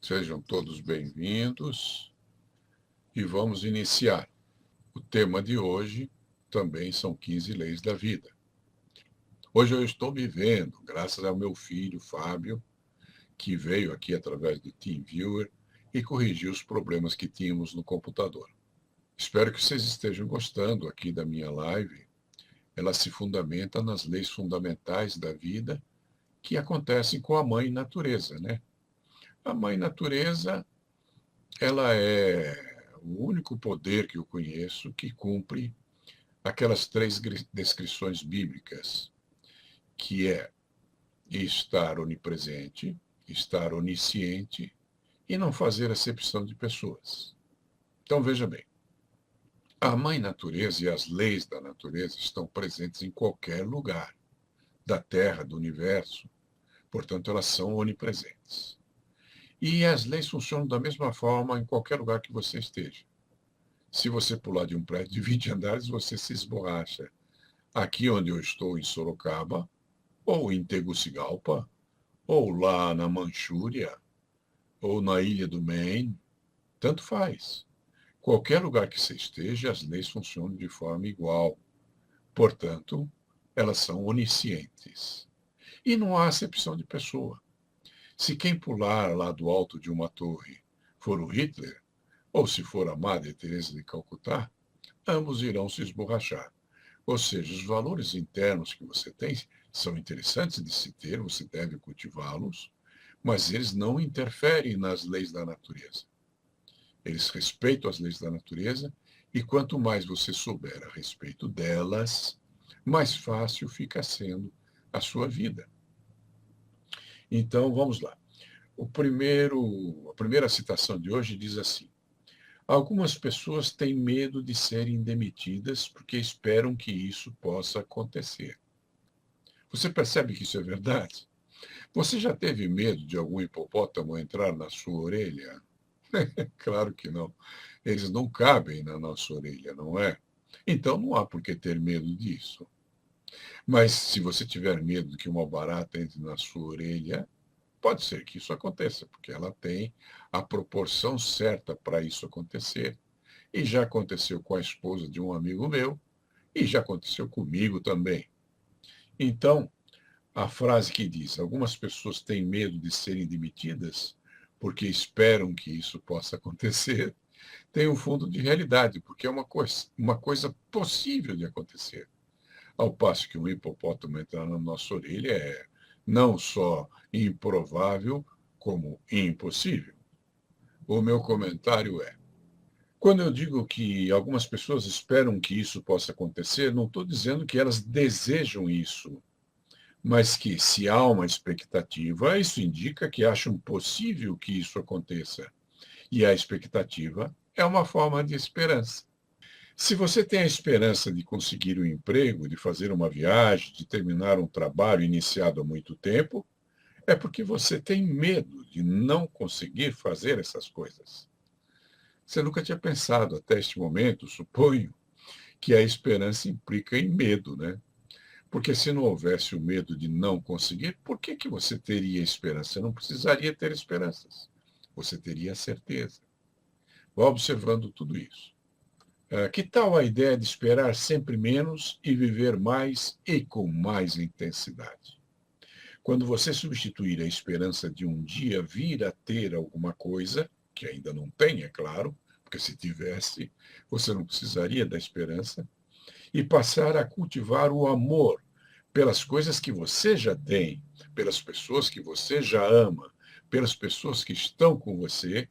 Sejam todos bem-vindos e vamos iniciar. O tema de hoje também são 15 leis da vida. Hoje eu estou me vendo, graças ao meu filho Fábio, que veio aqui através do TeamViewer e corrigiu os problemas que tínhamos no computador. Espero que vocês estejam gostando aqui da minha live. Ela se fundamenta nas leis fundamentais da vida que acontecem com a mãe natureza, né? A mãe natureza, ela é o único poder que eu conheço que cumpre aquelas 3 descrições bíblicas, que é estar onipresente, estar onisciente e não fazer acepção de pessoas. Então, veja bem, a mãe natureza e as leis da natureza estão presentes em qualquer lugar da Terra, do universo, portanto, elas são onipresentes. E as leis funcionam da mesma forma em qualquer lugar que você esteja. Se você pular de um prédio de 20 andares, você se esborracha. Aqui onde eu estou, em Sorocaba, ou em Tegucigalpa, ou lá na Manchúria, ou na Ilha do Maine, tanto faz. Qualquer lugar que você esteja, as leis funcionam de forma igual. Portanto, elas são oniscientes. E não há acepção de pessoa. Se quem pular lá do alto de uma torre for o Hitler, ou se for a Madre Teresa de Calcutá, ambos irão se esborrachar. Ou seja, os valores internos que você tem são interessantes de se ter, você deve cultivá-los, mas eles não interferem nas leis da natureza. Eles respeitam as leis da natureza e quanto mais você souber a respeito delas, mais fácil fica sendo a sua vida. Então, vamos lá. A primeira citação de hoje diz assim: algumas pessoas têm medo de serem demitidas porque esperam que isso possa acontecer. Você percebe que isso é verdade? Você já teve medo de algum hipopótamo entrar na sua orelha? Claro que não. Eles não cabem na nossa orelha, não é? Então não há por que ter medo disso. Mas se você tiver medo de que uma barata entre na sua orelha, pode ser que isso aconteça, porque ela tem a proporção certa para isso acontecer. E já aconteceu com a esposa de um amigo meu, e já aconteceu comigo também. Então, a frase que diz: algumas pessoas têm medo de serem demitidas porque esperam que isso possa acontecer, tem um fundo de realidade, porque é uma coisa possível de acontecer. Ao passo que um hipopótamo entrar na nossa orelha é não só improvável, como impossível. O meu comentário é: quando eu digo que algumas pessoas esperam que isso possa acontecer, não estou dizendo que elas desejam isso, mas que, se há uma expectativa, isso indica que acham possível que isso aconteça. E a expectativa é uma forma de esperança. Se você tem a esperança de conseguir um emprego, de fazer uma viagem, de terminar um trabalho iniciado há muito tempo, é porque você tem medo de não conseguir fazer essas coisas. Você nunca tinha pensado até este momento, suponho, que a esperança implica em medo, né? Porque se não houvesse o medo de não conseguir, por que você teria esperança? Você não precisaria ter esperanças. Você teria a certeza. Vá observando tudo isso. Que tal a ideia de esperar sempre menos e viver mais e com mais intensidade? Quando você substituir a esperança de um dia vir a ter alguma coisa, que ainda não tem, é claro, porque se tivesse, você não precisaria da esperança, e passar a cultivar o amor pelas coisas que você já tem, pelas pessoas que você já ama, pelas pessoas que estão com você,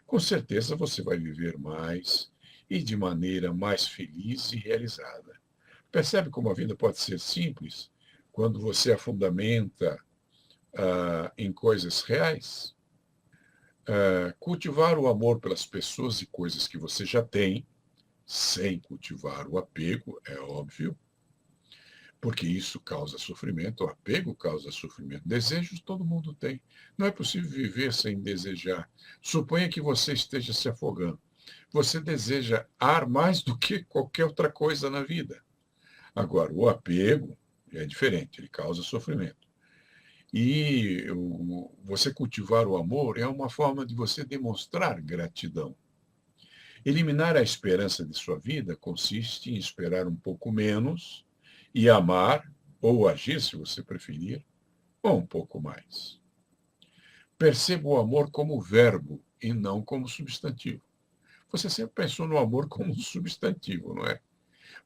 com certeza você vai viver mais e de maneira mais feliz e realizada. Percebe como a vida pode ser simples quando você a fundamenta em coisas reais? Cultivar o amor pelas pessoas e coisas que você já tem, sem cultivar o apego, é óbvio, porque isso causa sofrimento, o apego causa sofrimento. Desejos todo mundo tem. Não é possível viver sem desejar. Suponha que você esteja se afogando. Você deseja ar mais do que qualquer outra coisa na vida. Agora, o apego é diferente, ele causa sofrimento. E você cultivar o amor é uma forma de você demonstrar gratidão. Eliminar a esperança de sua vida consiste em esperar um pouco menos e amar, ou agir, se você preferir, um pouco mais. Perceba o amor como verbo e não como substantivo. Você sempre pensou no amor como um substantivo, não é?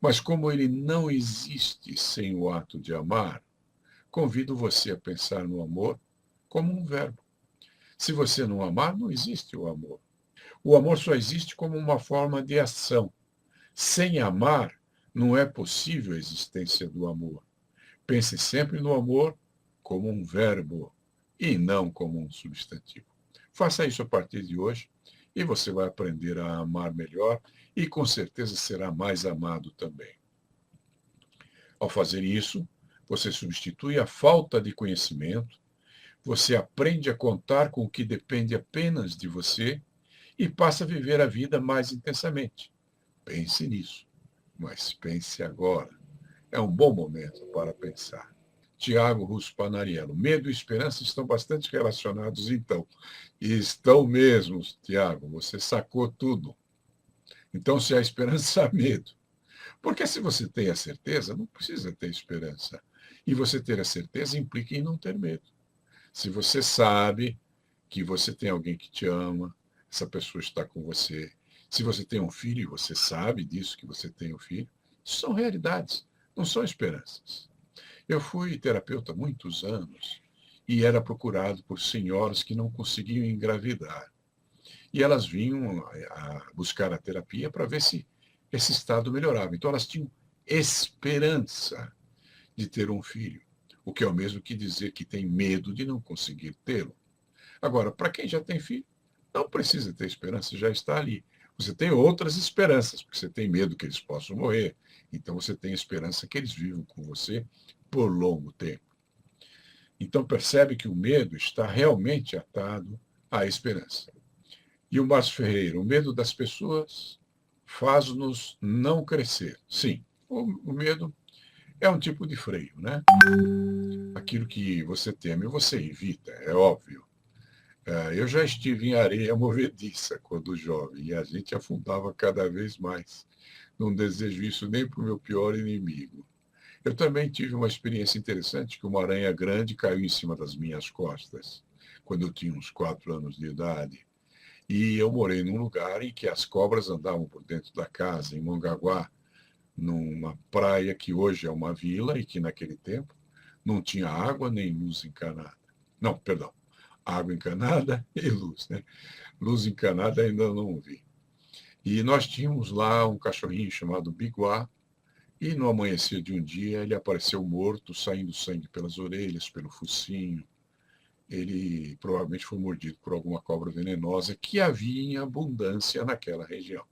Mas como ele não existe sem o ato de amar, convido você a pensar no amor como um verbo. Se você não amar, não existe o amor. O amor só existe como uma forma de ação. Sem amar, não é possível a existência do amor. Pense sempre no amor como um verbo e não como um substantivo. Faça isso a partir de hoje e você vai aprender a amar melhor e com certeza será mais amado também. Ao fazer isso, você substitui a falta de conhecimento, você aprende a contar com o que depende apenas de você e passa a viver a vida mais intensamente. Pense nisso, mas pense agora. É um bom momento para pensar. Tiago Russo Panariello. Medo e esperança estão bastante relacionados, então. E estão mesmo, Tiago. Você sacou tudo. Então, se há esperança, há medo. Porque se você tem a certeza, não precisa ter esperança. E você ter a certeza implica em não ter medo. Se você sabe que você tem alguém que te ama, essa pessoa está com você. Se você tem um filho e você sabe disso, que você tem um filho, isso são realidades, não são esperanças. Eu fui terapeuta há muitos anos e era procurado por senhoras que não conseguiam engravidar. E elas vinham a buscar a terapia para ver se esse estado melhorava. Então elas tinham esperança de ter um filho, o que é o mesmo que dizer que tem medo de não conseguir tê-lo. Agora, para quem já tem filho, não precisa ter esperança, já está ali. Você tem outras esperanças, porque você tem medo que eles possam morrer. Então você tem esperança que eles vivam com você por longo tempo. Então percebe que o medo está realmente atado à esperança. E o Márcio Ferreira, o medo das pessoas faz-nos não crescer. Sim, o medo é um tipo de freio, né? Aquilo que você teme, você evita, é óbvio. Eu já estive em areia movediça quando jovem, e a gente afundava cada vez mais. Não desejo isso nem para o meu pior inimigo. Eu também tive uma experiência interessante que uma aranha grande caiu em cima das minhas costas, quando eu tinha uns 4 anos de idade. E eu morei num lugar em que as cobras andavam por dentro da casa, em Mongaguá, numa praia que hoje é uma vila e que naquele tempo não tinha água nem luz encanada. Não, perdão, água encanada e luz, né? Luz encanada ainda não vi. E nós tínhamos lá um cachorrinho chamado Biguá, e no amanhecer de um dia ele apareceu morto, saindo sangue pelas orelhas, pelo focinho. Ele provavelmente foi mordido por alguma cobra venenosa que havia em abundância naquela região.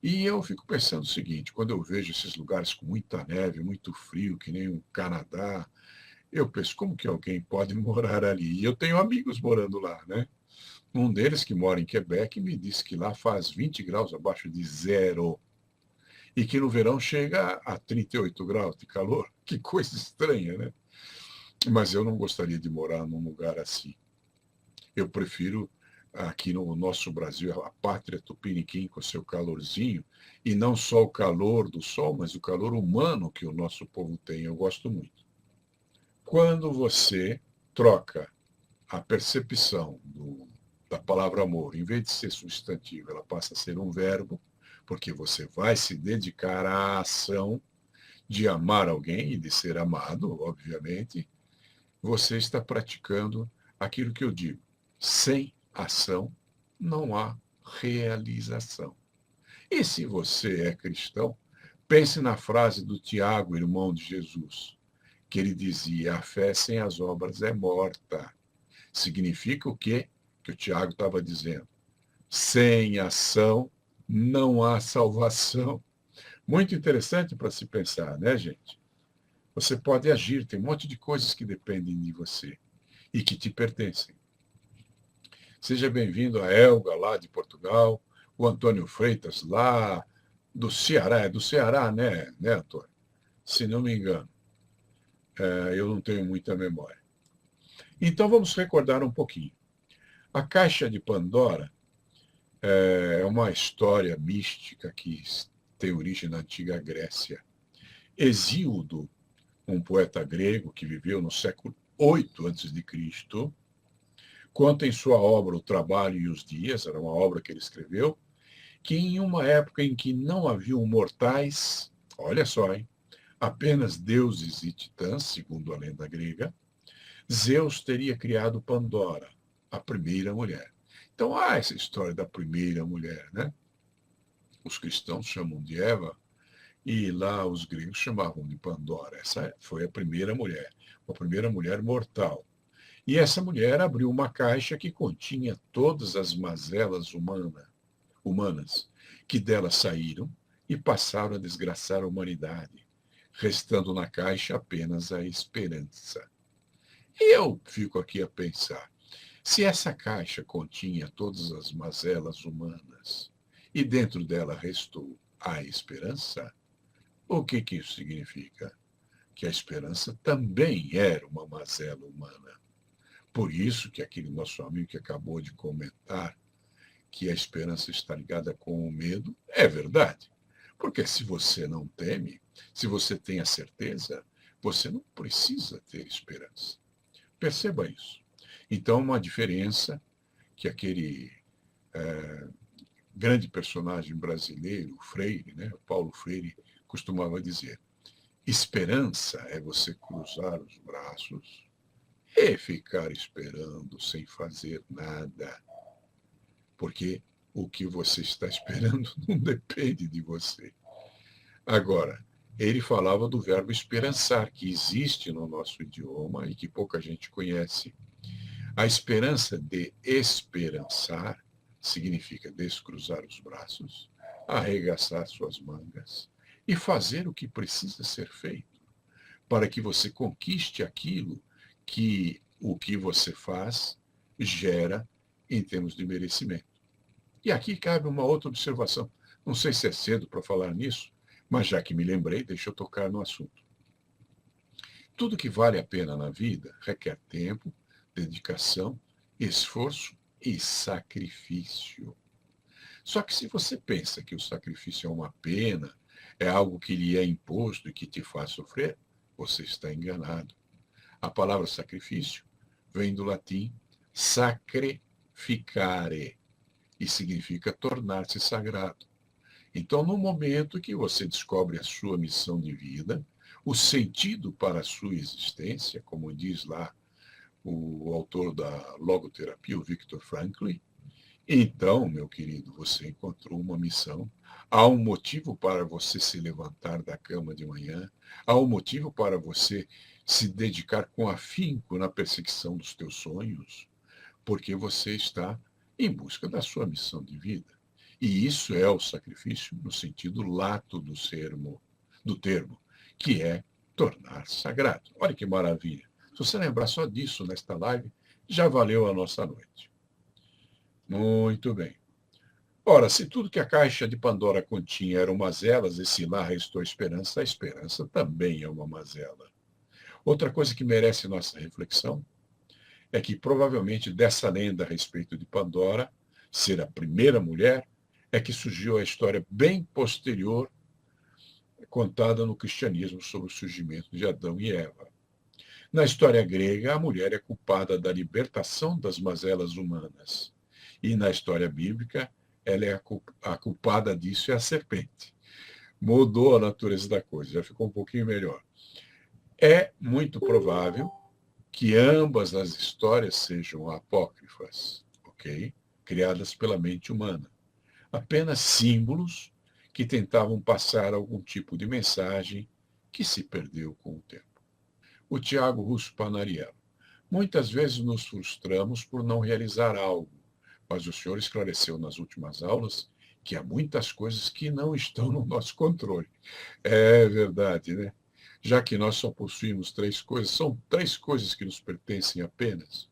E eu fico pensando o seguinte, quando eu vejo esses lugares com muita neve, muito frio, que nem o Canadá, eu penso, como que alguém pode morar ali? E eu tenho amigos morando lá, né? Um deles, que mora em Quebec, me disse que lá faz 20 graus abaixo de zero e que no verão chega a 38 graus de calor. Que coisa estranha, né? Mas eu não gostaria de morar num lugar assim. Eu prefiro aqui no nosso Brasil, a pátria tupiniquim com seu calorzinho, e não só o calor do sol, mas o calor humano que o nosso povo tem. Eu gosto muito. Quando você troca a percepção da palavra amor, em vez de ser substantivo, ela passa a ser um verbo, porque você vai se dedicar à ação de amar alguém e de ser amado, obviamente, você está praticando aquilo que eu digo. Sem ação não há realização. E se você é cristão, pense na frase do Tiago, irmão de Jesus, que ele dizia: a fé sem as obras é morta. Significa o quê? Que o Tiago estava dizendo. Sem ação não há salvação. Muito interessante para se pensar, né, gente? Você pode agir, tem um monte de coisas que dependem de você e que te pertencem. Seja bem-vindo a Elga, lá de Portugal, o Antônio Freitas, lá do Ceará. É do Ceará, né, Antônio? Se não me engano. Eu não tenho muita memória. Então vamos recordar um pouquinho. A Caixa de Pandora é uma história mística que tem origem na antiga Grécia. Hesíodo, um poeta grego que viveu no século 8 a.C., conta em sua obra O Trabalho e os Dias, era uma obra que ele escreveu, que em uma época em que não haviam mortais, olha só, hein, apenas deuses e titãs, segundo a lenda grega, Zeus teria criado Pandora, a primeira mulher. Então há essa história da primeira mulher, né? Os cristãos chamam de Eva e lá os gregos chamavam de Pandora. Essa foi a primeira mulher mortal. E essa mulher abriu uma caixa que continha todas as mazelas humanas que dela saíram e passaram a desgraçar a humanidade, restando na caixa apenas a esperança. E eu fico aqui a pensar, se essa caixa continha todas as mazelas humanas e dentro dela restou a esperança, o que isso significa? Que a esperança também era uma mazela humana. Por isso que aquele nosso amigo que acabou de comentar que a esperança está ligada com o medo, é verdade. Porque se você não teme, se você tem a certeza, você não precisa ter esperança. Perceba isso. Então, uma diferença que aquele grande personagem brasileiro, Freire, né, Paulo Freire, costumava dizer: esperança é você cruzar os braços e ficar esperando sem fazer nada. Porque o que você está esperando não depende de você. Agora, ele falava do verbo esperançar, que existe no nosso idioma e que pouca gente conhece. A esperança de esperançar significa descruzar os braços, arregaçar suas mangas e fazer o que precisa ser feito para que você conquiste aquilo que o que você faz gera em termos de merecimento. E aqui cabe uma outra observação. Não sei se é cedo para falar nisso, mas já que me lembrei, deixa eu tocar no assunto. Tudo que vale a pena na vida requer tempo, dedicação, esforço e sacrifício. Só que se você pensa que o sacrifício é uma pena, é algo que lhe é imposto e que te faz sofrer, você está enganado. A palavra sacrifício vem do latim sacrificare e significa tornar-se sagrado. Então, no momento que você descobre a sua missão de vida, o sentido para a sua existência, como diz lá o autor da logoterapia, o Viktor Frankl, então, meu querido, você encontrou uma missão. Há um motivo para você se levantar da cama de manhã, há um motivo para você se dedicar com afinco na perseguição dos teus sonhos, porque você está em busca da sua missão de vida. E isso é o sacrifício no sentido lato do termo, que é tornar sagrado. Olha que maravilha. Se você lembrar só disso nesta live, já valeu a nossa noite. Muito bem. Ora, se tudo que a caixa de Pandora continha eram mazelas, e se lá restou a esperança também é uma mazela. Outra coisa que merece nossa reflexão é que provavelmente dessa lenda a respeito de Pandora ser a primeira mulher é que surgiu a história bem posterior contada no cristianismo sobre o surgimento de Adão e Eva. Na história grega, a mulher é culpada da libertação das mazelas humanas. E na história bíblica, ela é a culpada disso é a serpente. Mudou a natureza da coisa, já ficou um pouquinho melhor. É muito provável que ambas as histórias sejam apócrifas, ok? Criadas pela mente humana. Apenas símbolos que tentavam passar algum tipo de mensagem que se perdeu com o tempo. O Tiago Russo Panariello. Muitas vezes nos frustramos por não realizar algo, mas o senhor esclareceu nas últimas aulas que há muitas coisas que não estão no nosso controle. É verdade, né? Já que nós só possuímos três coisas, são três coisas que nos pertencem apenas.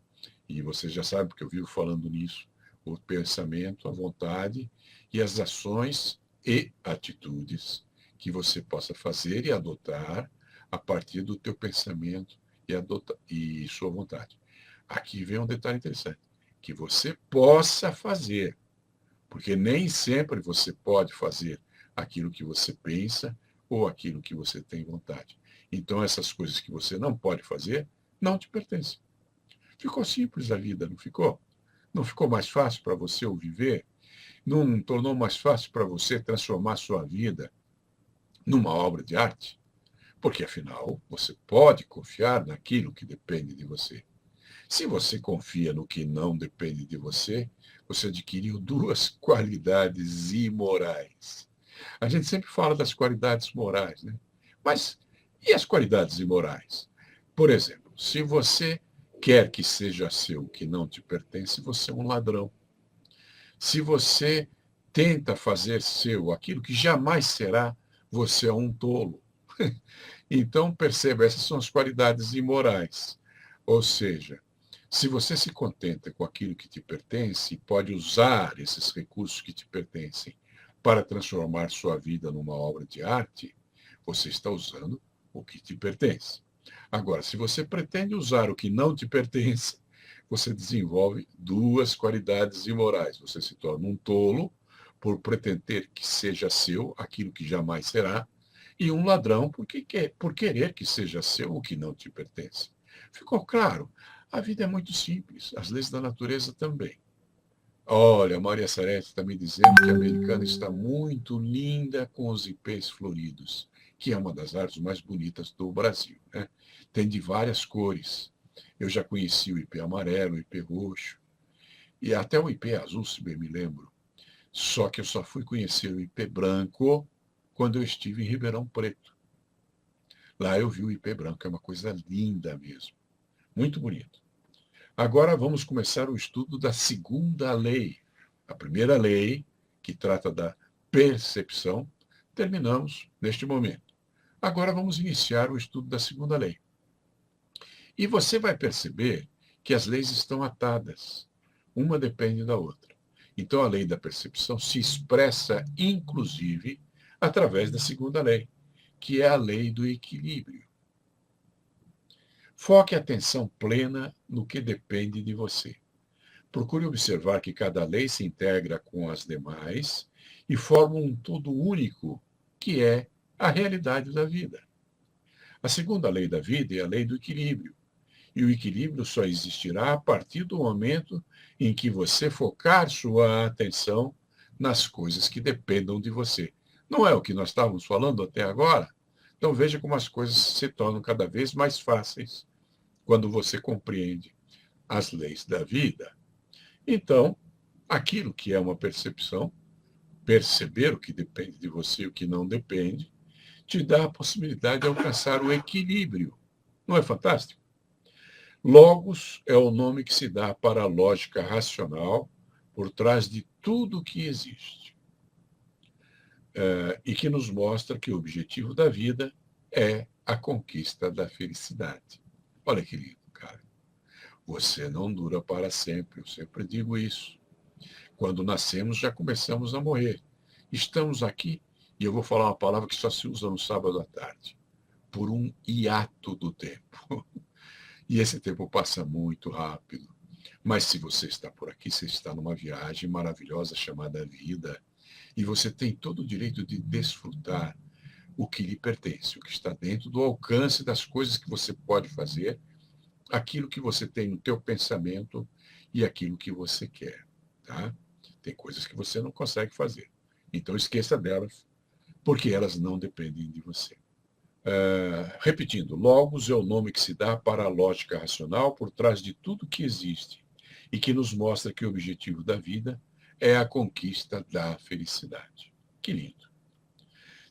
E você já sabe, porque eu vivo falando nisso, o pensamento, a vontade e as ações e atitudes que você possa fazer e adotar a partir do teu pensamento e sua vontade. aqui vem um detalhe interessante, que você possa fazer, porque nem sempre você pode fazer aquilo que você pensa ou aquilo que você tem vontade. Então, essas coisas que você não pode fazer, não te pertencem. Ficou simples a vida, não ficou? Não ficou mais fácil para você o viver? Não tornou mais fácil para você transformar sua vida numa obra de arte? Porque, afinal, você pode confiar naquilo que depende de você. Se você confia no que não depende de você, você adquiriu duas qualidades imorais. A gente sempre fala das qualidades morais, né? Mas e as qualidades imorais? Por exemplo, se você quer que seja seu o que não te pertence, você é um ladrão. Se você tenta fazer seu aquilo que jamais será, você é um tolo. Então, perceba, essas são as qualidades imorais. Ou seja, se você se contenta com aquilo que te pertence e pode usar esses recursos que te pertencem para transformar sua vida numa obra de arte, você está usando o que te pertence. Agora, se você pretende usar o que não te pertence, você desenvolve duas qualidades imorais. Você se torna um tolo por pretender que seja seu aquilo que jamais será, e um ladrão por querer que seja seu o que não te pertence. Ficou claro? A vida é muito simples, as leis da natureza também. Olha, a Maria Sarete está me dizendo que a americana está muito linda com os ipês floridos, que é uma das árvores mais bonitas do Brasil, né? Tem de várias cores. Eu já conheci o ipê amarelo, o ipê roxo, e até o ipê azul, se bem me lembro. Só que eu só fui conhecer o ipê branco quando eu estive em Ribeirão Preto. Lá eu vi o ipê branco, é uma coisa linda mesmo. Muito bonito. Agora vamos começar o estudo da segunda lei. A primeira lei, que trata da percepção, terminamos neste momento. Agora vamos iniciar o estudo da segunda lei. E você vai perceber que as leis estão atadas. Uma depende da outra. Então, a lei da percepção se expressa, inclusive, através da segunda lei, que é a lei do equilíbrio. Foque a atenção plena no que depende de você. Procure observar que cada lei se integra com as demais e forma um todo único, que é a realidade da vida. A segunda lei da vida é a lei do equilíbrio. E o equilíbrio só existirá a partir do momento em que você focar sua atenção nas coisas que dependam de você. Não é o que nós estávamos falando até agora? Então veja como as coisas se tornam cada vez mais fáceis quando você compreende as leis da vida. Então, aquilo que é uma percepção, perceber o que depende de você e o que não depende, te dá a possibilidade de alcançar o equilíbrio. Não é fantástico? Logos é o nome que se dá para a lógica racional por trás de tudo que existe. E que nos mostra que o objetivo da vida é a conquista da felicidade. Olha que lindo, cara. Você não dura para sempre, eu sempre digo isso. Quando nascemos, já começamos a morrer. Estamos aqui, e eu vou falar uma palavra que só se usa no sábado à tarde, por um hiato do tempo. E esse tempo passa muito rápido. Mas se você está por aqui, você está numa viagem maravilhosa chamada vida. E você tem todo o direito de desfrutar o que lhe pertence, o que está dentro do alcance das coisas que você pode fazer, aquilo que você tem no teu pensamento e aquilo que você quer. Tá? Tem coisas que você não consegue fazer. Então esqueça delas, porque elas não dependem de você. Repetindo, logos é o nome que se dá para a lógica racional por trás de tudo que existe e que nos mostra que o objetivo da vida é a conquista da felicidade. Que lindo.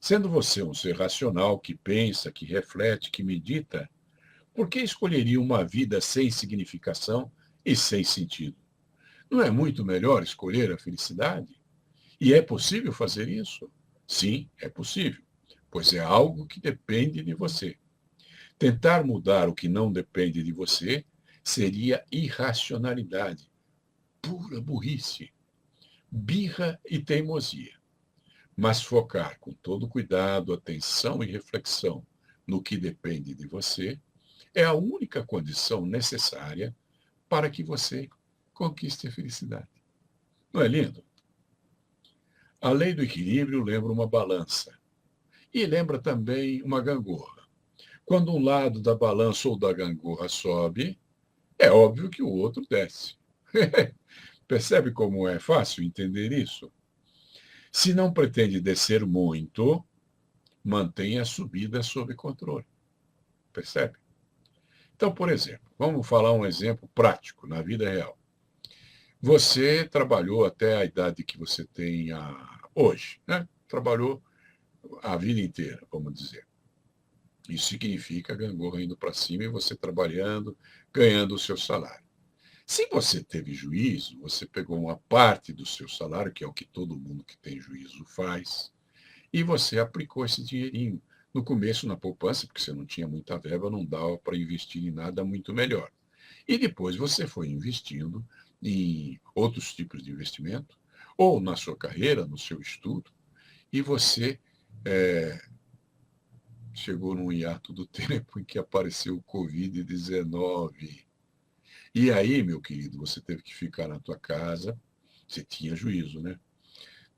Sendo você um ser racional que pensa, que reflete, que medita, por que escolheria uma vida sem significação e sem sentido? Não é muito melhor escolher a felicidade? E é possível fazer isso? Sim, é possível, pois é algo que depende de você. Tentar mudar o que não depende de você seria irracionalidade, pura burrice, birra e teimosia. Mas focar com todo cuidado, atenção e reflexão no que depende de você é a única condição necessária para que você conquiste a felicidade. Não é lindo? A lei do equilíbrio lembra uma balança e lembra também uma gangorra. Quando um lado da balança ou da gangorra sobe, é óbvio que o outro desce. Percebe como é fácil entender isso? Se não pretende descer muito, mantenha a subida sob controle. Percebe? Então, por exemplo, vamos falar um exemplo prático na vida real. Você trabalhou até a idade que você tem hoje, né? Trabalhou a vida inteira, vamos dizer. Isso significa a gangorra indo para cima e você trabalhando, ganhando o seu salário. Se você teve juízo, você pegou uma parte do seu salário, que é o que todo mundo que tem juízo faz, e você aplicou esse dinheirinho. No começo, na poupança, porque você não tinha muita verba, não dava para investir em nada muito melhor. E depois você foi investindo em outros tipos de investimento, ou na sua carreira, no seu estudo, e você chegou num hiato do tempo em que apareceu o Covid-19. E aí, meu querido, você teve que ficar na tua casa, você tinha juízo, né?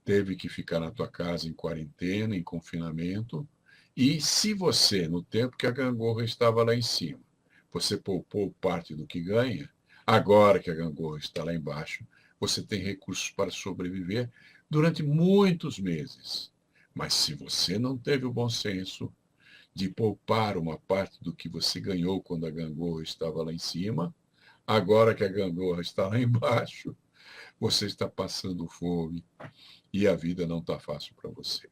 Teve que ficar na tua casa em quarentena, em confinamento, e se você, no tempo que a gangorra estava lá em cima, você poupou parte do que ganha, agora que a gangorra está lá embaixo, você tem recursos para sobreviver durante muitos meses. Mas se você não teve o bom senso de poupar uma parte do que você ganhou quando a gangorra estava lá em cima, agora que a gangorra está lá embaixo, você está passando fome e a vida não está fácil para você.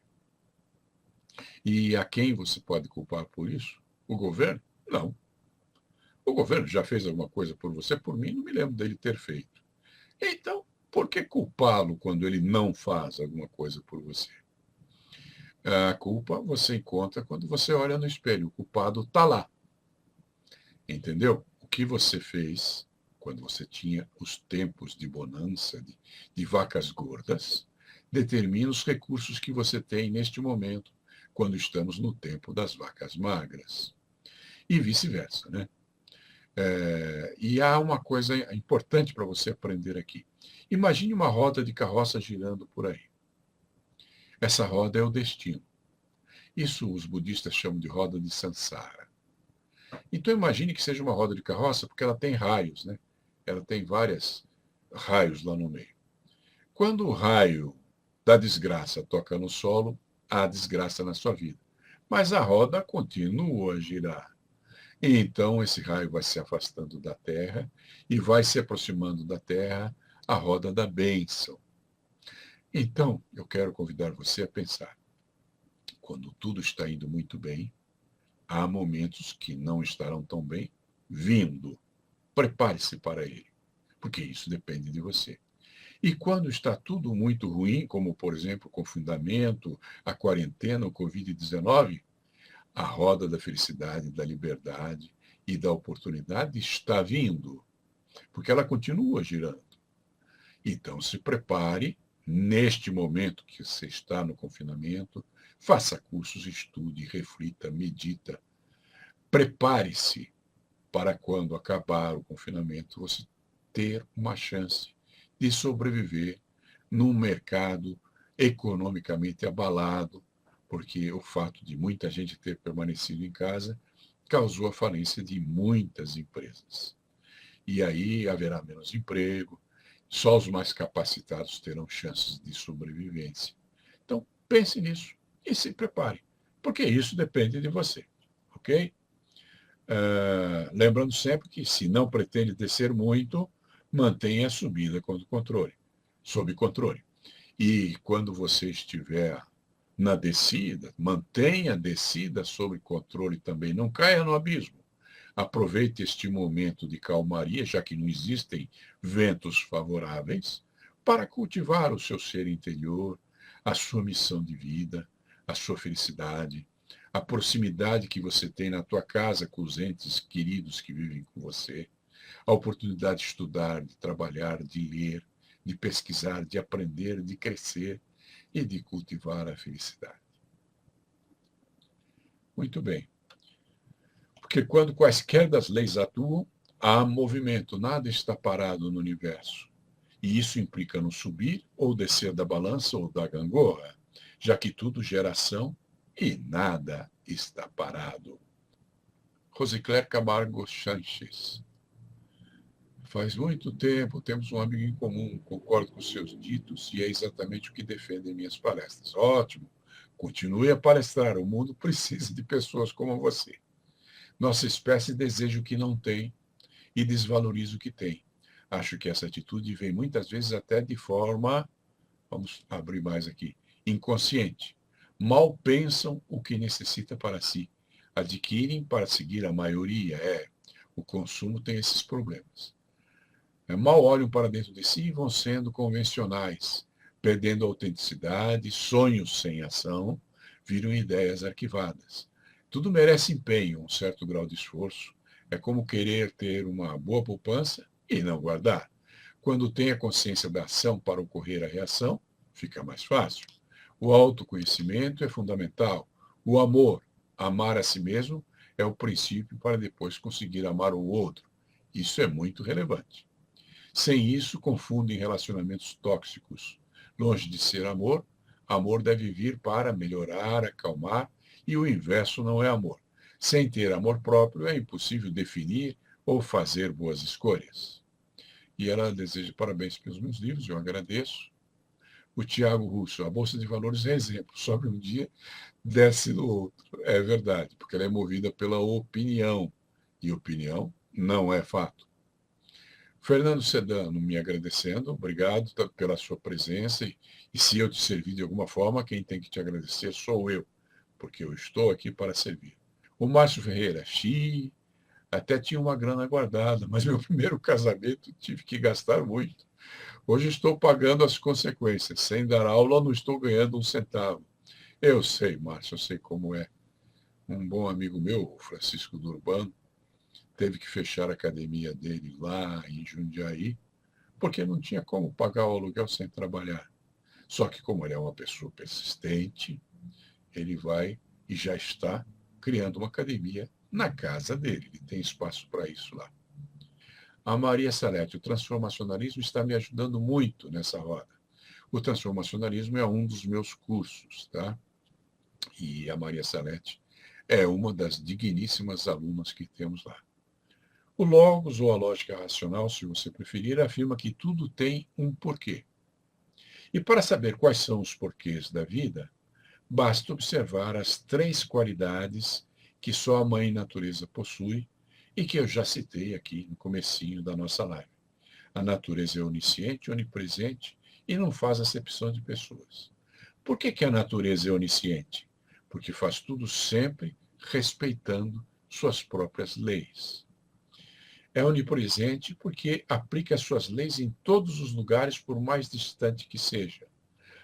E a quem você pode culpar por isso? O governo? Não. O governo já fez alguma coisa por você? Por mim, não me lembro dele ter feito. Então, por que culpá-lo quando ele não faz alguma coisa por você? A culpa você encontra quando você olha no espelho. O culpado está lá. Entendeu? O que você fez quando você tinha os tempos de bonança, de vacas gordas, determina os recursos que você tem neste momento, quando estamos no tempo das vacas magras. E vice-versa, né? E há uma coisa importante para você aprender aqui. Imagine uma roda de carroça girando por aí. Essa roda é o destino. Isso os budistas chamam de roda de Sansara. Então imagine que seja uma roda de carroça, porque ela tem raios, né? Ela tem vários raios lá no meio. Quando o raio da desgraça toca no solo, há desgraça na sua vida. Mas a roda continua a girar. E então esse raio vai se afastando da Terra e vai se aproximando da Terra a roda da bênção. Então, eu quero convidar você a pensar. Quando tudo está indo muito bem, há momentos que não estarão tão bem vindo. Prepare-se para ele, porque isso depende de você. E quando está tudo muito ruim, como, por exemplo, o confinamento, a quarentena, o Covid-19, a roda da felicidade, da liberdade e da oportunidade está vindo, porque ela continua girando. Então, se prepare, neste momento que você está no confinamento, faça cursos, estude, reflita, medita. Prepare-se para quando acabar o confinamento, você ter uma chance de sobreviver num mercado economicamente abalado, porque o fato de muita gente ter permanecido em casa causou a falência de muitas empresas. E aí haverá menos emprego, só os mais capacitados terão chances de sobrevivência. Então, pense nisso e se prepare, porque isso depende de você, ok? Lembrando sempre que, se não pretende descer muito, mantenha a subida sob controle. E quando você estiver na descida, mantenha a descida sob controle também. Não caia no abismo. Aproveite este momento de calmaria, já que não existem ventos favoráveis, para cultivar o seu ser interior, a sua missão de vida, a sua felicidade, a proximidade que você tem na tua casa com os entes queridos que vivem com você, a oportunidade de estudar, de trabalhar, de ler, de pesquisar, de aprender, de crescer e de cultivar a felicidade. Muito bem. Porque quando quaisquer das leis atuam, Há movimento, nada está parado no universo. E isso implica no subir ou descer da balança ou da gangorra, já que tudo gera ação e nada está parado. Rosicler Camargo Sanches. Faz muito tempo, temos um amigo em comum, concordo com seus ditos e é exatamente o que defendo em minhas palestras. Ótimo, continue a palestrar, o mundo precisa de pessoas como você. Nossa espécie deseja o que não tem e desvaloriza o que tem. Acho que essa atitude vem muitas vezes até de forma, vamos abrir mais aqui, inconsciente. Mal pensam o que necessita para si. Adquirem para seguir a maioria. O consumo tem esses problemas. Mal olham para dentro de si e vão sendo convencionais, perdendo a autenticidade, sonhos sem ação, viram ideias arquivadas. Tudo merece empenho, um certo grau de esforço. É como querer ter uma boa poupança e não guardar. Quando tem a consciência da ação para ocorrer a reação, fica mais fácil. O autoconhecimento é fundamental. O amor, amar a si mesmo, é o princípio para depois conseguir amar o outro. Isso é muito relevante. Sem isso, confundem relacionamentos tóxicos. Longe de ser amor, amor deve vir para melhorar, acalmar, e o inverso não é amor. Sem ter amor próprio, é impossível definir ou fazer boas escolhas. E ela deseja parabéns pelos meus livros, eu agradeço. O Tiago Russo, a Bolsa de Valores é exemplo, sobe um dia, desce no outro. É verdade, porque ela é movida pela opinião, e opinião não é fato. Fernando Sedano, me agradecendo, obrigado pela sua presença, e se eu te servir de alguma forma, quem tem que te agradecer sou eu, porque eu estou aqui para servir. O Márcio Ferreira, até tinha uma grana guardada, mas meu primeiro casamento tive que gastar muito. Hoje estou pagando as consequências. Sem dar aula, não estou ganhando um centavo. Eu sei, Márcio, eu sei como é. Um bom amigo meu, o Francisco Durbano, teve que fechar a academia dele lá em Jundiaí, porque não tinha como pagar o aluguel sem trabalhar. Só que, como ele é uma pessoa persistente, ele vai e já está criando uma academia na casa dele. Ele tem espaço para isso lá. A Maria Salete, o transformacionalismo está me ajudando muito nessa roda. O transformacionalismo é um dos meus cursos, tá? E a Maria Salete é uma das digníssimas alunas que temos lá. O Logos, ou a lógica racional, se você preferir, afirma que tudo tem um porquê. E para saber quais são os porquês da vida, basta observar as 3 qualidades que só a Mãe Natureza possui e que eu já citei aqui no comecinho da nossa live. A natureza é onisciente, onipresente e não faz acepção de pessoas. Por que a natureza é onisciente? Porque faz tudo sempre respeitando suas próprias leis. É onipresente porque aplica as suas leis em todos os lugares, por mais distante que seja.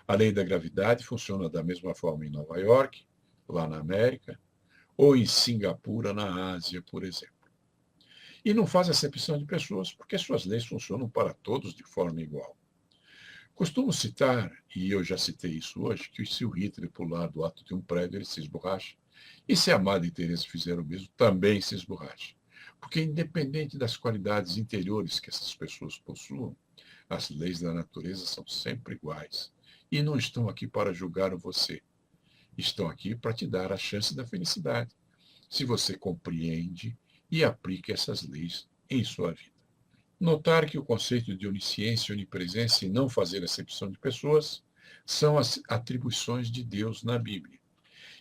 A lei da gravidade funciona da mesma forma em Nova York, lá na América, ou em Singapura, na Ásia, por exemplo. E não faz acepção de pessoas porque suas leis funcionam para todos de forma igual. Costumo citar, e eu já citei isso hoje, que se o Hitler pular do alto de um prédio, ele se esborracha. E se a Madre Teresa fizer o mesmo, também se esborracha. Porque independente das qualidades interiores que essas pessoas possuam, as leis da natureza são sempre iguais. E não estão aqui para julgar você. Estão aqui para te dar a chance da felicidade, se você compreende e aplica essas leis em sua vida. Notar que o conceito de onisciência, onipresença e não fazer acepção de pessoas são as atribuições de Deus na Bíblia.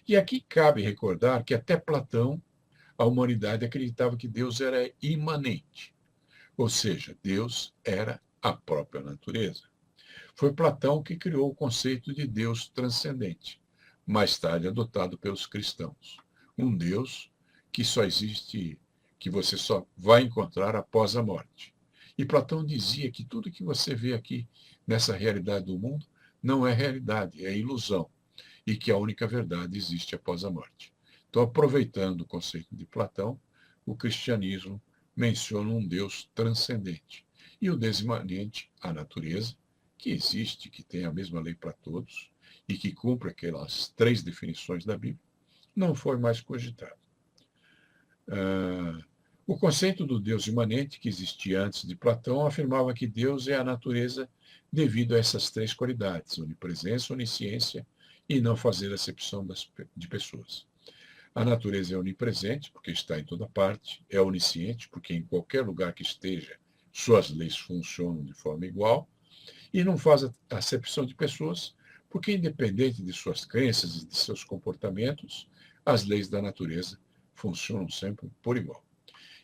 E aqui cabe recordar que até Platão, a humanidade acreditava que Deus era imanente, ou seja, Deus era a própria natureza. Foi Platão que criou o conceito de Deus transcendente, mais tarde adotado pelos cristãos. Um Deus que só existe, que você só vai encontrar após a morte. E Platão dizia que tudo que você vê aqui nessa realidade do mundo não é realidade, é ilusão, e que a única verdade existe após a morte. Então, aproveitando o conceito de Platão, o cristianismo menciona um Deus transcendente. E o Deus imanente, a natureza, que existe, que tem a mesma lei para todos e que cumpre aquelas 3 definições da Bíblia, não foi mais cogitado. O conceito do Deus imanente, que existia antes de Platão, afirmava que Deus é a natureza devido a essas três qualidades: onipresença, onisciência e não fazer acepção de pessoas. A natureza é onipresente, porque está em toda parte, é onisciente, porque em qualquer lugar que esteja, suas leis funcionam de forma igual, e não faz acepção de pessoas, porque, independente de suas crenças e de seus comportamentos, as leis da natureza funcionam sempre por igual.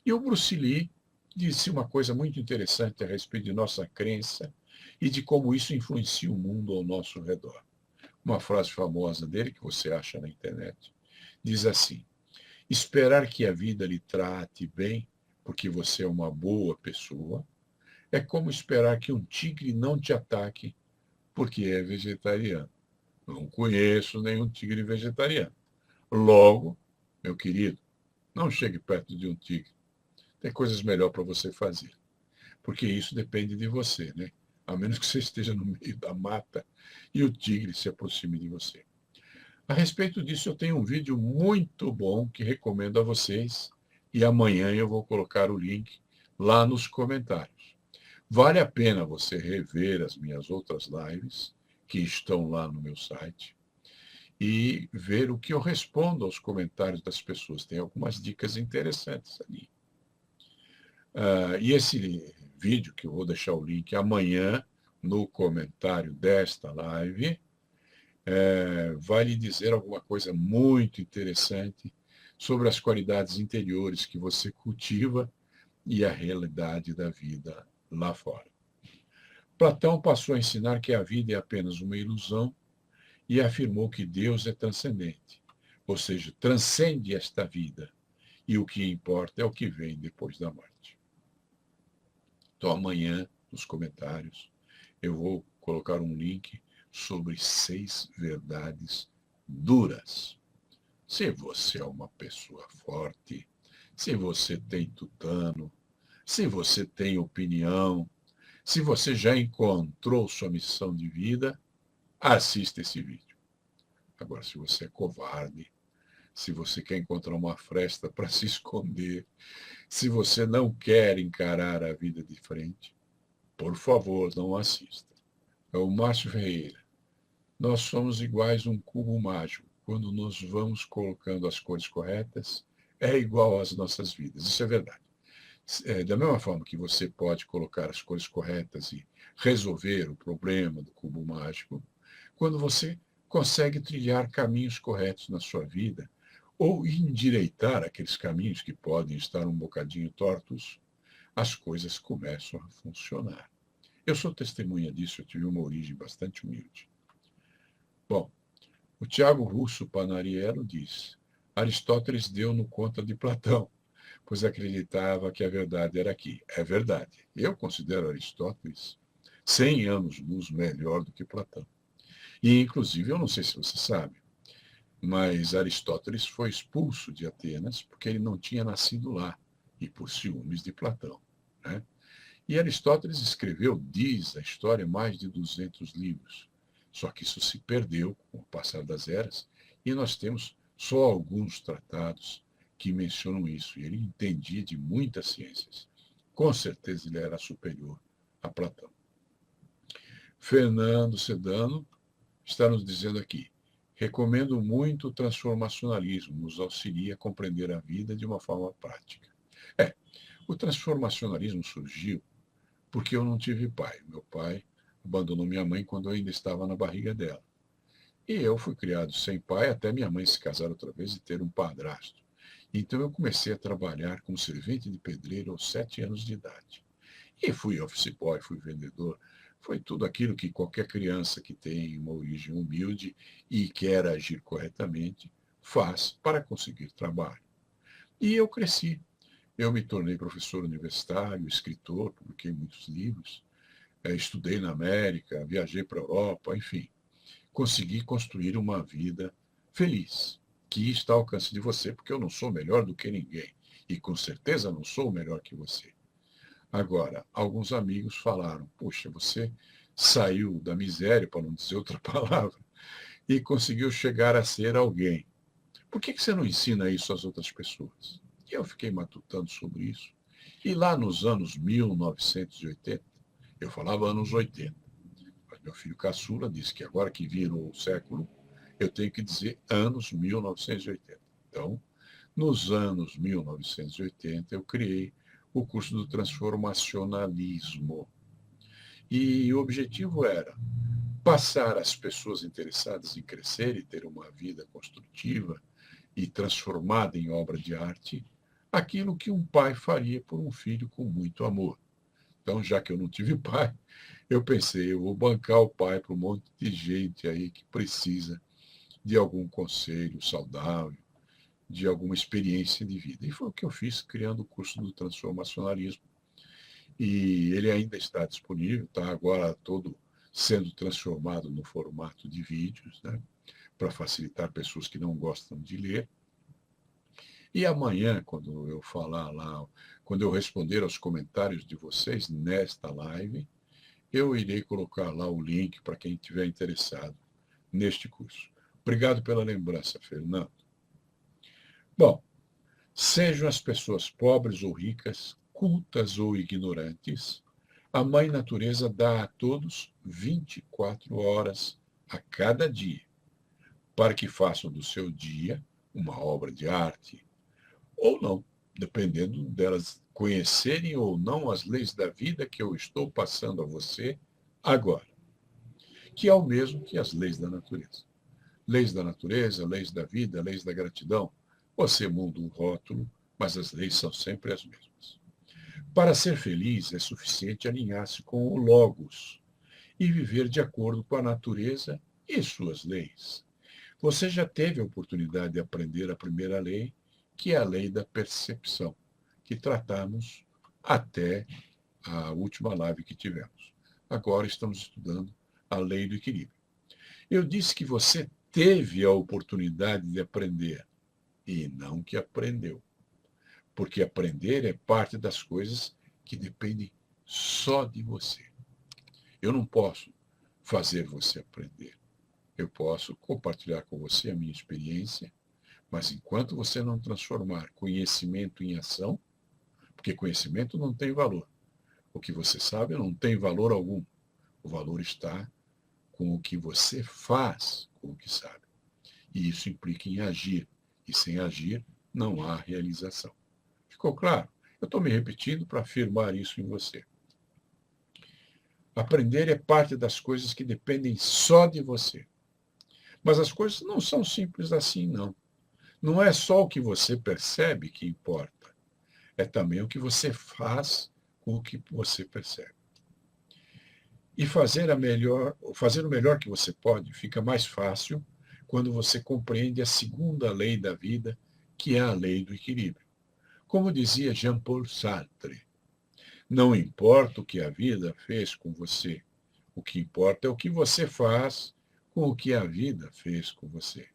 E o Bruce Lee disse uma coisa muito interessante a respeito de nossa crença e de como isso influencia o mundo ao nosso redor. Uma frase famosa dele, que você acha na internet, diz assim: esperar que a vida lhe trate bem, porque você é uma boa pessoa, é como esperar que um tigre não te ataque, porque é vegetariano. Não conheço nenhum tigre vegetariano. Logo, meu querido, não chegue perto de um tigre. Tem coisas melhores para você fazer. Porque isso depende de você, né? A menos que você esteja no meio da mata e o tigre se aproxime de você. A respeito disso, eu tenho um vídeo muito bom que recomendo a vocês e amanhã eu vou colocar o link lá nos comentários. Vale a pena você rever as minhas outras lives, que estão lá no meu site, e ver o que eu respondo aos comentários das pessoas. Tem algumas dicas interessantes ali. E esse vídeo, que eu vou deixar o link amanhã no comentário desta live, vai lhe dizer alguma coisa muito interessante sobre as qualidades interiores que você cultiva e a realidade da vida lá fora. Platão passou a ensinar que a vida é apenas uma ilusão e afirmou que Deus é transcendente, ou seja, transcende esta vida, e o que importa é o que vem depois da morte. Então, amanhã, nos comentários, eu vou colocar um link sobre 6 verdades duras. Se você é uma pessoa forte, se você tem tutano, se você tem opinião, se você já encontrou sua missão de vida, assista esse vídeo. Agora, se você é covarde, se você quer encontrar uma fresta para se esconder, se você não quer encarar a vida de frente, por favor, não assista. É o Márcio Ferreira. Nós somos iguais a um cubo mágico. Quando nós vamos colocando as cores corretas, é igual às nossas vidas. Isso é verdade. Da mesma forma que você pode colocar as cores corretas e resolver o problema do cubo mágico, quando você consegue trilhar caminhos corretos na sua vida, ou endireitar aqueles caminhos que podem estar um bocadinho tortos, as coisas começam a funcionar. Eu sou testemunha disso, eu tive uma origem bastante humilde. Bom, o Tiago Russo Panariello diz: Aristóteles deu no conta de Platão, pois acreditava que a verdade era aqui. É verdade. Eu considero Aristóteles 100 anos-luz melhor do que Platão. E, inclusive, eu não sei se você sabe, mas Aristóteles foi expulso de Atenas porque ele não tinha nascido lá, e por ciúmes de Platão, né? E Aristóteles escreveu, diz a história, mais de 200 livros. Só que isso se perdeu com o passar das eras, e nós temos só alguns tratados que mencionam isso. E ele entendia de muitas ciências. Com certeza ele era superior a Platão. Fernando Sedano está nos dizendo aqui: recomendo muito o transformacionalismo, nos auxilia a compreender a vida de uma forma prática. O transformacionalismo surgiu porque eu não tive pai. Meu pai abandonou minha mãe quando eu ainda estava na barriga dela. E eu fui criado sem pai até minha mãe se casar outra vez e ter um padrasto. Então eu comecei a trabalhar como servente de pedreiro aos 7 anos de idade. E fui office boy, fui vendedor. Foi tudo aquilo que qualquer criança que tem uma origem humilde e quer agir corretamente faz para conseguir trabalho. E eu cresci. Eu me tornei professor universitário, escritor, publiquei muitos livros, estudei na América, viajei para a Europa, enfim. Consegui construir uma vida feliz, que está ao alcance de você, porque eu não sou melhor do que ninguém. E com certeza não sou melhor que você. Agora, alguns amigos falaram: poxa, você saiu da miséria, para não dizer outra palavra, e conseguiu chegar a ser alguém. Por que você não ensina isso às outras pessoas? E eu fiquei matutando sobre isso. E lá nos anos 1980, eu falava anos 80, mas meu filho caçula disse que agora que virou o século, eu tenho que dizer anos 1980. Então, nos anos 1980, eu criei o curso do transformacionalismo. E o objetivo era passar às pessoas interessadas em crescer e ter uma vida construtiva e transformada em obra de arte aquilo que um pai faria por um filho com muito amor. Então, já que eu não tive pai, eu pensei, eu vou bancar o pai para um monte de gente aí que precisa de algum conselho saudável, de alguma experiência de vida. E foi o que eu fiz criando o curso do transformacionalismo. E ele ainda está disponível, está agora todo sendo transformado no formato de vídeos, né, para facilitar pessoas que não gostam de ler. E amanhã, quando eu falar lá, quando eu responder aos comentários de vocês nesta live, eu irei colocar lá o link para quem estiver interessado neste curso. Obrigado pela lembrança, Fernando. Bom, sejam as pessoas pobres ou ricas, cultas ou ignorantes, a Mãe Natureza dá a todos 24 horas a cada dia, para que façam do seu dia uma obra de arte, ou não, dependendo delas conhecerem ou não as leis da vida que eu estou passando a você agora, que é o mesmo que as leis da natureza. Leis da natureza, leis da vida, leis da gratidão. Você muda um rótulo, mas as leis são sempre as mesmas. Para ser feliz, é suficiente alinhar-se com o Logos e viver de acordo com a natureza e suas leis. Você já teve a oportunidade de aprender a primeira lei, que é a lei da percepção, que tratamos até a última live que tivemos. Agora estamos estudando a lei do equilíbrio. Eu disse que você teve a oportunidade de aprender e não que aprendeu. Porque aprender é parte das coisas que dependem só de você. Eu não posso fazer você aprender. Eu posso compartilhar com você a minha experiência, mas enquanto você não transformar conhecimento em ação, porque conhecimento não tem valor. O que você sabe não tem valor algum. O valor está com o que você faz com o que sabe. E isso implica em agir. E sem agir, não há realização. Ficou claro? Eu estou me repetindo para afirmar isso em você. Aprender é parte das coisas que dependem só de você. Mas as coisas não são simples assim, não. Não é só o que você percebe que importa. É também o que você faz com o que você percebe. E fazer o melhor que você pode fica mais fácil quando você compreende a segunda lei da vida, que é a lei do equilíbrio. Como dizia Jean-Paul Sartre, não importa o que a vida fez com você, o que importa é o que você faz com o que a vida fez com você.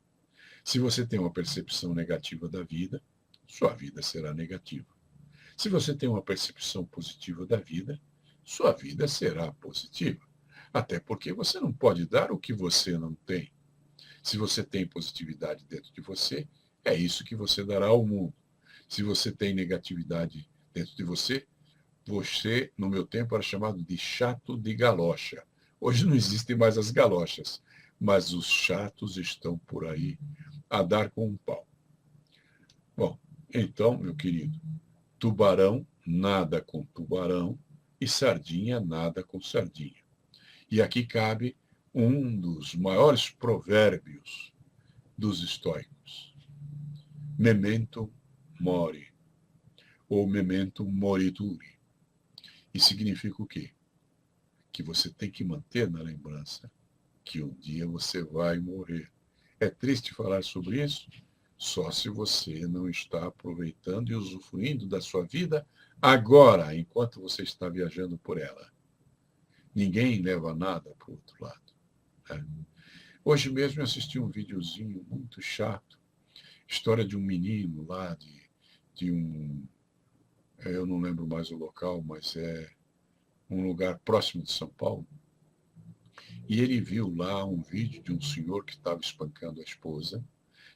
Se você tem uma percepção negativa da vida, sua vida será negativa. Se você tem uma percepção positiva da vida, sua vida será positiva. Até porque você não pode dar o que você não tem. Se você tem positividade dentro de você, é isso que você dará ao mundo. Se você tem negatividade dentro de você, você, no meu tempo, era chamado de chato de galocha. Hoje não existem mais as galochas, mas os chatos estão por aí a dar com um pau. Bom, então, meu querido, tubarão nada com tubarão e sardinha nada com sardinha. E aqui cabe um dos maiores provérbios dos estoicos. Memento mori, ou memento morituri. E significa o quê? Que você tem que manter na lembrança que um dia você vai morrer. É triste falar sobre isso, só se você não está aproveitando e usufruindo da sua vida agora, enquanto você está viajando por ela. Ninguém leva nada para o outro lado. Né? Hoje mesmo eu assisti um videozinho muito chato, história de um menino lá, de um... Eu não lembro mais o local, mas é um lugar próximo de São Paulo. E ele viu lá um vídeo de um senhor que estava espancando a esposa.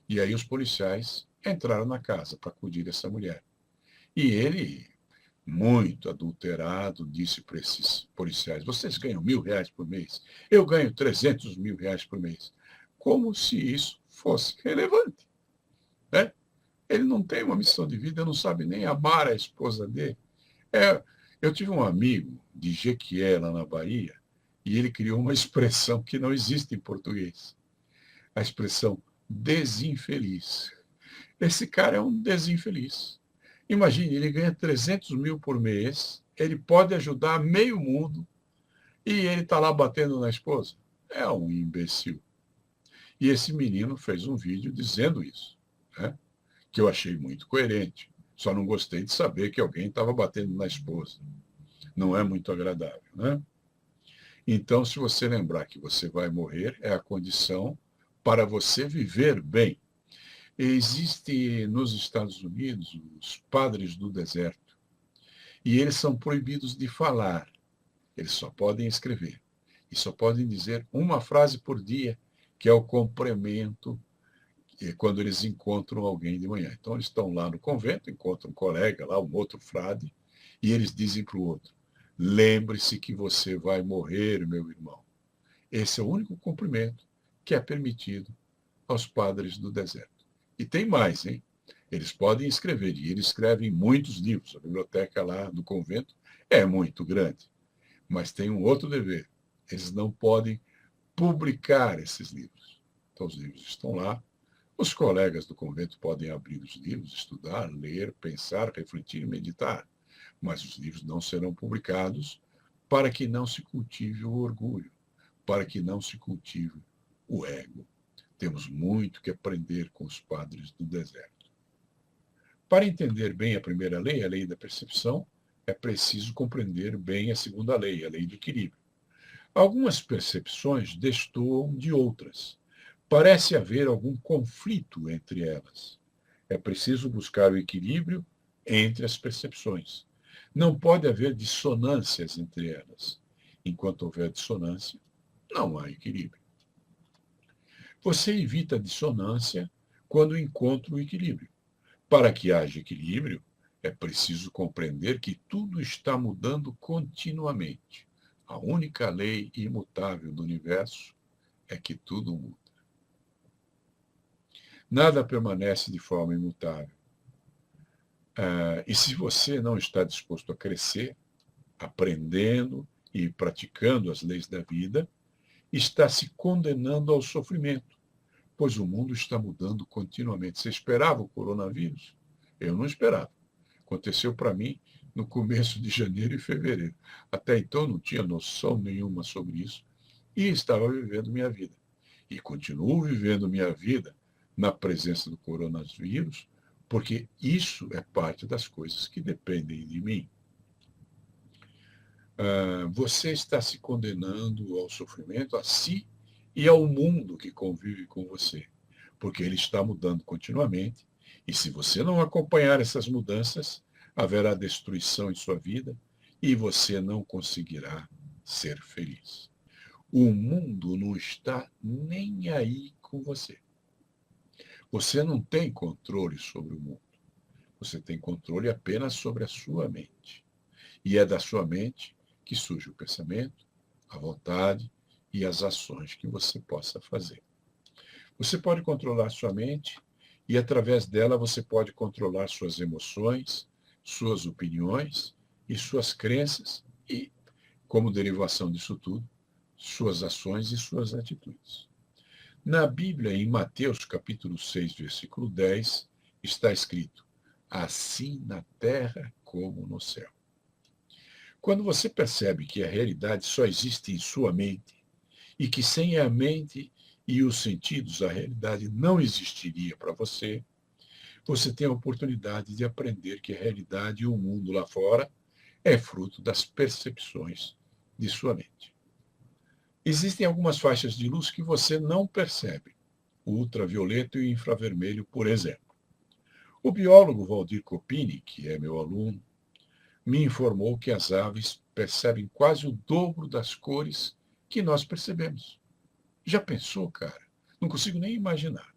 E aí os policiais entraram na casa para acudir essa mulher. E ele, muito adulterado, disse para esses policiais: vocês ganham R$ 1.000 por mês, eu ganho R$ 300.000 por mês. Como se isso fosse relevante, né? Ele não tem uma missão de vida, não sabe nem amar a esposa dele. É, eu tive um amigo de Jequié, lá na Bahia, e ele criou uma expressão que não existe em português. A expressão desinfeliz. Esse cara é um desinfeliz. Imagine, ele ganha 300 mil por mês, ele pode ajudar meio mundo e ele está lá batendo na esposa. É um imbecil. E esse menino fez um vídeo dizendo isso, né? Que eu achei muito coerente. Só não gostei de saber que alguém estava batendo na esposa. Não é muito agradável, né? Então, se você lembrar que você vai morrer, é a condição para você viver bem. Existe nos Estados Unidos os padres do deserto, e eles são proibidos de falar, eles só podem escrever, e só podem dizer uma frase por dia, que é o cumprimento, quando eles encontram alguém de manhã. Então, eles estão lá no convento, encontram um colega lá, um outro frade, e eles dizem para o outro: lembre-se que você vai morrer, meu irmão. Esse é o único cumprimento que é permitido aos padres do deserto. E tem mais, hein? Eles podem escrever, e eles escrevem muitos livros. A biblioteca lá do convento é muito grande. Mas tem um outro dever. Eles não podem publicar esses livros. Então, os livros estão lá. Os colegas do convento podem abrir os livros, estudar, ler, pensar, refletir e meditar. Mas os livros não serão publicados para que não se cultive o orgulho, para que não se cultive o ego. Temos muito que aprender com os padres do deserto. Para entender bem a primeira lei, a lei da percepção, é preciso compreender bem a segunda lei, a lei do equilíbrio. Algumas percepções destoam de outras. Parece haver algum conflito entre elas. É preciso buscar o equilíbrio entre as percepções. Não pode haver dissonâncias entre elas. Enquanto houver dissonância, não há equilíbrio. Você evita a dissonância quando encontra o equilíbrio. Para que haja equilíbrio, é preciso compreender que tudo está mudando continuamente. A única lei imutável do universo é que tudo muda. Nada permanece de forma imutável. E se você não está disposto a crescer, aprendendo e praticando as leis da vida, está se condenando ao sofrimento, pois o mundo está mudando continuamente. Você esperava o coronavírus? Eu não esperava. Aconteceu para mim no começo de janeiro e fevereiro. Até então não tinha noção nenhuma sobre isso e estava vivendo minha vida. E continuo vivendo minha vida na presença do coronavírus, porque isso é parte das coisas que dependem de mim. Você está se condenando ao sofrimento, a si e ao mundo que convive com você, porque ele está mudando continuamente, e se você não acompanhar essas mudanças, haverá destruição em sua vida e você não conseguirá ser feliz. O mundo não está nem aí com você. Você não tem controle sobre o mundo. Você tem controle apenas sobre a sua mente. E é da sua mente que surge o pensamento, a vontade e as ações que você possa fazer. Você pode controlar sua mente e, através dela, você pode controlar suas emoções, suas opiniões e suas crenças e, como derivação disso tudo, suas ações e suas atitudes. Na Bíblia, em Mateus capítulo 6, versículo 10, está escrito: assim na terra como no céu. Quando você percebe que a realidade só existe em sua mente e que sem a mente e os sentidos a realidade não existiria para você, você tem a oportunidade de aprender que a realidade e o mundo lá fora é fruto das percepções de sua mente. Existem algumas faixas de luz que você não percebe, o ultravioleta e o infravermelho, por exemplo. O biólogo Valdir Copini, que é meu aluno, me informou que as aves percebem quase o dobro das cores que nós percebemos. Já pensou, cara? Não consigo nem imaginar.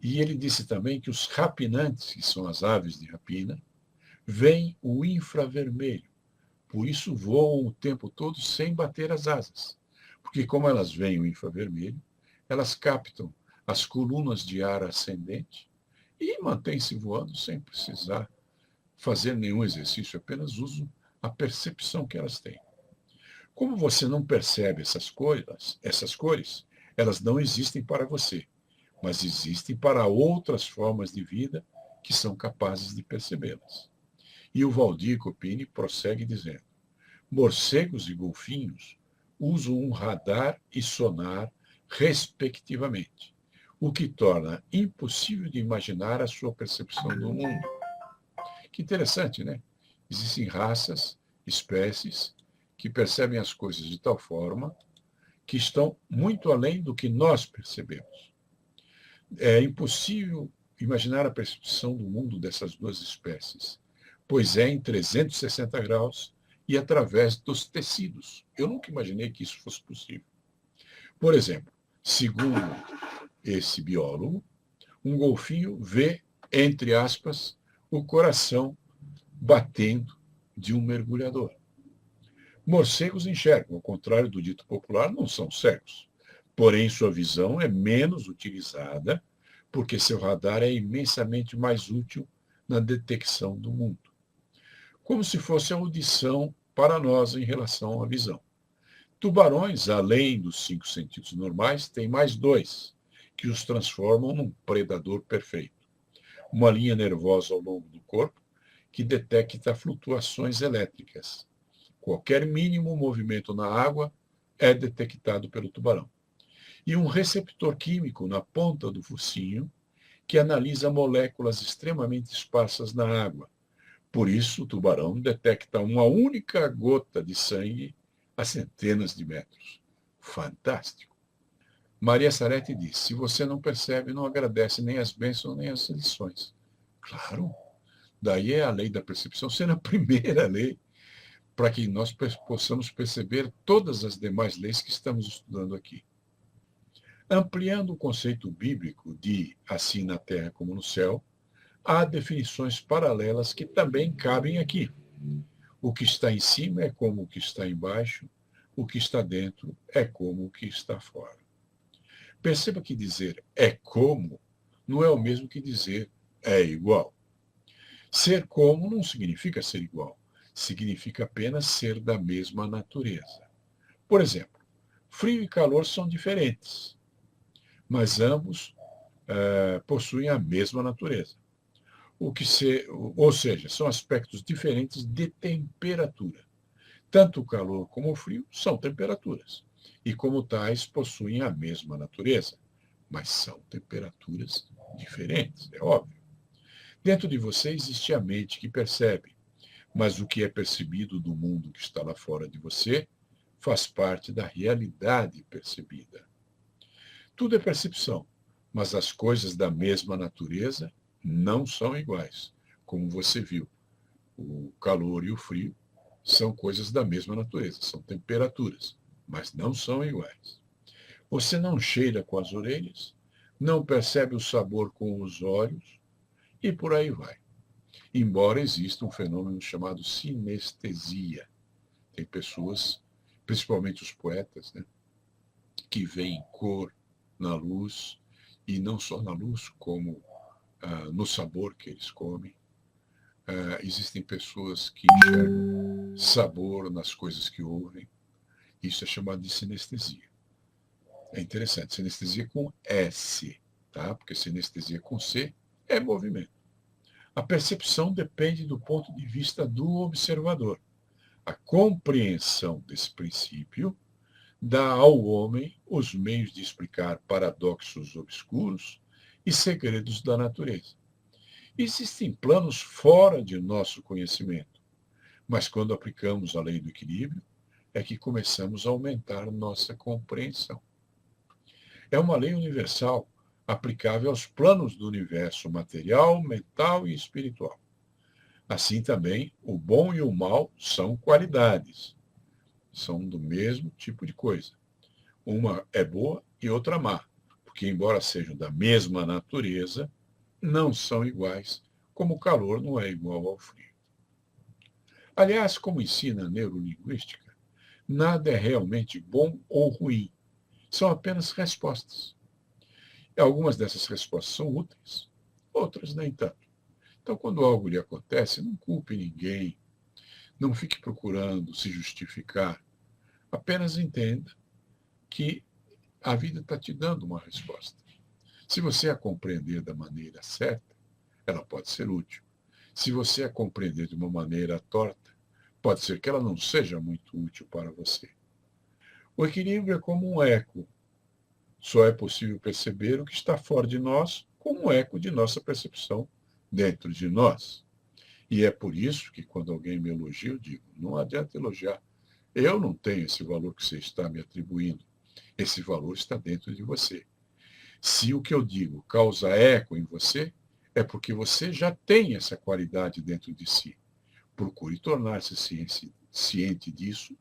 E ele disse também que os rapinantes, que são as aves de rapina, veem o infravermelho. Por isso voam o tempo todo sem bater as asas. Porque como elas veem o infravermelho, elas captam as colunas de ar ascendente e mantêm-se voando sem precisar fazer nenhum exercício, apenas usam a percepção que elas têm. Como você não percebe essas cores, elas não existem para você, mas existem para outras formas de vida que são capazes de percebê-las. E o Valdir Copini prossegue dizendo: morcegos e golfinhos usam um radar e sonar, respectivamente, o que torna impossível de imaginar a sua percepção do mundo. Que interessante, né? Existem raças, espécies, que percebem as coisas de tal forma que estão muito além do que nós percebemos. É impossível imaginar a percepção do mundo dessas duas espécies, pois é em 360 graus e através dos tecidos. Eu nunca imaginei que isso fosse possível. Por exemplo, segundo esse biólogo, um golfinho vê, entre aspas, o coração batendo de um mergulhador. Morcegos enxergam, ao contrário do dito popular, não são cegos. Porém, sua visão é menos utilizada porque seu radar é imensamente mais útil na detecção do mundo. Como se fosse a audição para nós em relação à visão. Tubarões, além dos 5 sentidos normais, têm mais 2, que os transformam num predador perfeito. Uma linha nervosa ao longo do corpo que detecta flutuações elétricas. Qualquer mínimo movimento na água é detectado pelo tubarão. E um receptor químico na ponta do focinho que analisa moléculas extremamente esparsas na água. Por isso, o tubarão detecta uma única gota de sangue a centenas de metros. Fantástico! Maria Sarete diz: se você não percebe, não agradece nem as bênçãos nem as lições. Claro, daí é a lei da percepção sendo a primeira lei para que nós possamos perceber todas as demais leis que estamos estudando aqui. Ampliando o conceito bíblico de assim na terra como no céu, há definições paralelas que também cabem aqui. O que está em cima é como o que está embaixo, o que está dentro é como o que está fora. Perceba que dizer é como não é o mesmo que dizer é igual. Ser como não significa ser igual, significa apenas ser da mesma natureza. Por exemplo, frio e calor são diferentes, mas ambos possuem a mesma natureza. Ou seja, são aspectos diferentes de temperatura. Tanto o calor como o frio são temperaturas, e como tais possuem a mesma natureza, mas são temperaturas diferentes, é óbvio. Dentro de você existe a mente que percebe, mas o que é percebido do mundo que está lá fora de você faz parte da realidade percebida. Tudo é percepção, mas as coisas da mesma natureza não são iguais. Como você viu, o calor e o frio são coisas da mesma natureza, são temperaturas, mas não são iguais. Você não cheira com as orelhas, não percebe o sabor com os olhos e por aí vai. Embora exista um fenômeno chamado sinestesia. Tem pessoas, principalmente os poetas, né, que veem cor na luz, e não só na luz, como no sabor que eles comem. Existem pessoas que enxergam sabor nas coisas que ouvem. Isso é chamado de sinestesia. É interessante, sinestesia com S, tá? Porque sinestesia com C é movimento. A percepção depende do ponto de vista do observador. A compreensão desse princípio dá ao homem os meios de explicar paradoxos obscuros e segredos da natureza. Existem planos fora de nosso conhecimento, mas quando aplicamos a lei do equilíbrio, é que começamos a aumentar nossa compreensão. É uma lei universal aplicável aos planos do universo material, mental e espiritual. Assim também, o bom e o mal são qualidades. São do mesmo tipo de coisa. Uma é boa e outra má, porque, embora sejam da mesma natureza, não são iguais, como o calor não é igual ao frio. Aliás, como ensina a neurolinguística, nada é realmente bom ou ruim, são apenas respostas. E algumas dessas respostas são úteis, outras nem tanto. Então, quando algo lhe acontece, não culpe ninguém, não fique procurando se justificar, apenas entenda que a vida está te dando uma resposta. Se você a compreender da maneira certa, ela pode ser útil. Se você a compreender de uma maneira torta, pode ser que ela não seja muito útil para você. O equilíbrio é como um eco. Só é possível perceber o que está fora de nós como um eco de nossa percepção dentro de nós. E é por isso que, quando alguém me elogia, eu digo: não adianta elogiar. Eu não tenho esse valor que você está me atribuindo. Esse valor está dentro de você. Se o que eu digo causa eco em você, é porque você já tem essa qualidade dentro de si. Procure tornar-se ciente disso,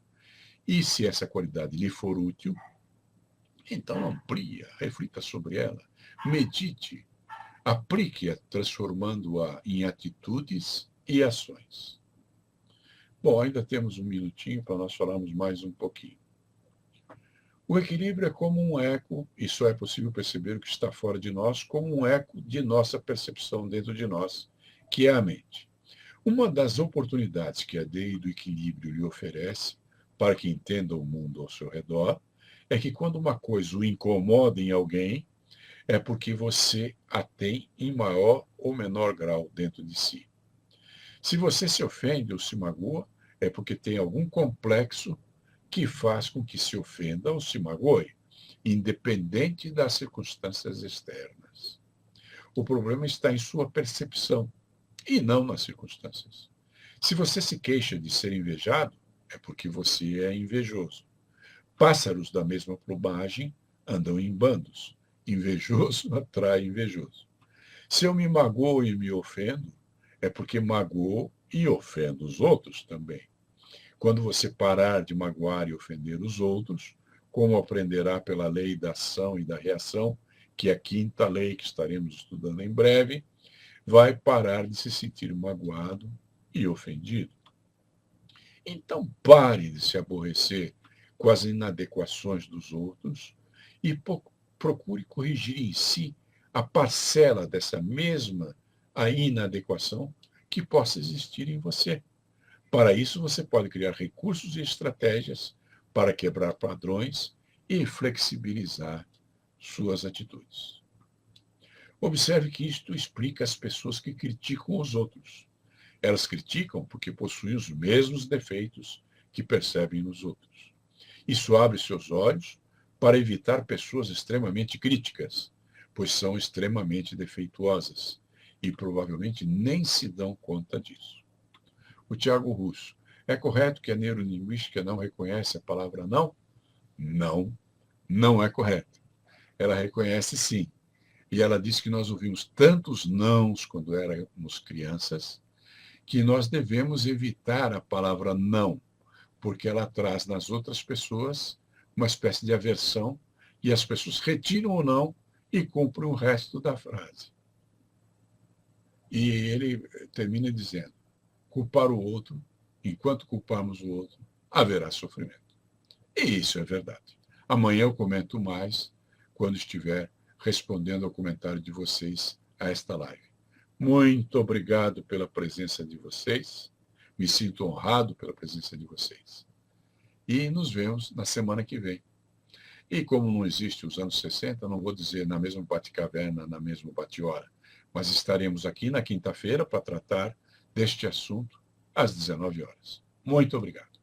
e se essa qualidade lhe for útil, então amplia, reflita sobre ela, medite, aplique-a, transformando-a em atitudes e ações. Bom, ainda temos um minutinho para nós falarmos mais um pouquinho. O equilíbrio é como um eco, e só é possível perceber o que está fora de nós como um eco de nossa percepção dentro de nós, que é a mente. Uma das oportunidades que a lei do equilíbrio lhe oferece, para que entenda o mundo ao seu redor, é que quando uma coisa o incomoda em alguém, é porque você a tem em maior ou menor grau dentro de si. Se você se ofende ou se magoa, é porque tem algum complexo que faz com que se ofenda ou se magoe, independente das circunstâncias externas. O problema está em sua percepção e não nas circunstâncias. Se você se queixa de ser invejado, é porque você é invejoso. Pássaros da mesma plumagem andam em bandos. Invejoso atrai invejoso. Se eu me magoo e me ofendo, é porque magoo e ofendo os outros também. Quando você parar de magoar e ofender os outros, como aprenderá pela lei da ação e da reação, que é a quinta lei que estaremos estudando em breve, vai parar de se sentir magoado e ofendido. Então pare de se aborrecer com as inadequações dos outros e procure corrigir em si a parcela dessa mesma a inadequação que possa existir em você. Para isso, você pode criar recursos e estratégias para quebrar padrões e flexibilizar suas atitudes. Observe que isto explica as pessoas que criticam os outros. Elas criticam porque possuem os mesmos defeitos que percebem nos outros. Isso abre seus olhos para evitar pessoas extremamente críticas, pois são extremamente defeituosas e provavelmente nem se dão conta disso. O Tiago Russo: é correto que a neurolinguística não reconhece a palavra não? Não, não é correto. Ela reconhece sim. E ela diz que nós ouvimos tantos nãos quando éramos crianças, que nós devemos evitar a palavra não, porque ela traz nas outras pessoas uma espécie de aversão, e as pessoas retiram o não e cumprem o resto da frase. E ele termina dizendo: culpar o outro, enquanto culparmos o outro, haverá sofrimento. E isso é verdade. Amanhã eu comento mais, quando estiver respondendo ao comentário de vocês a esta live. Muito obrigado pela presença de vocês. Me sinto honrado pela presença de vocês. E nos vemos na semana que vem. E como não existe os anos 60, não vou dizer na mesma bate-caverna, na mesma bate-hora, mas estaremos aqui na quinta-feira para tratar deste assunto às 19 horas. Muito obrigado.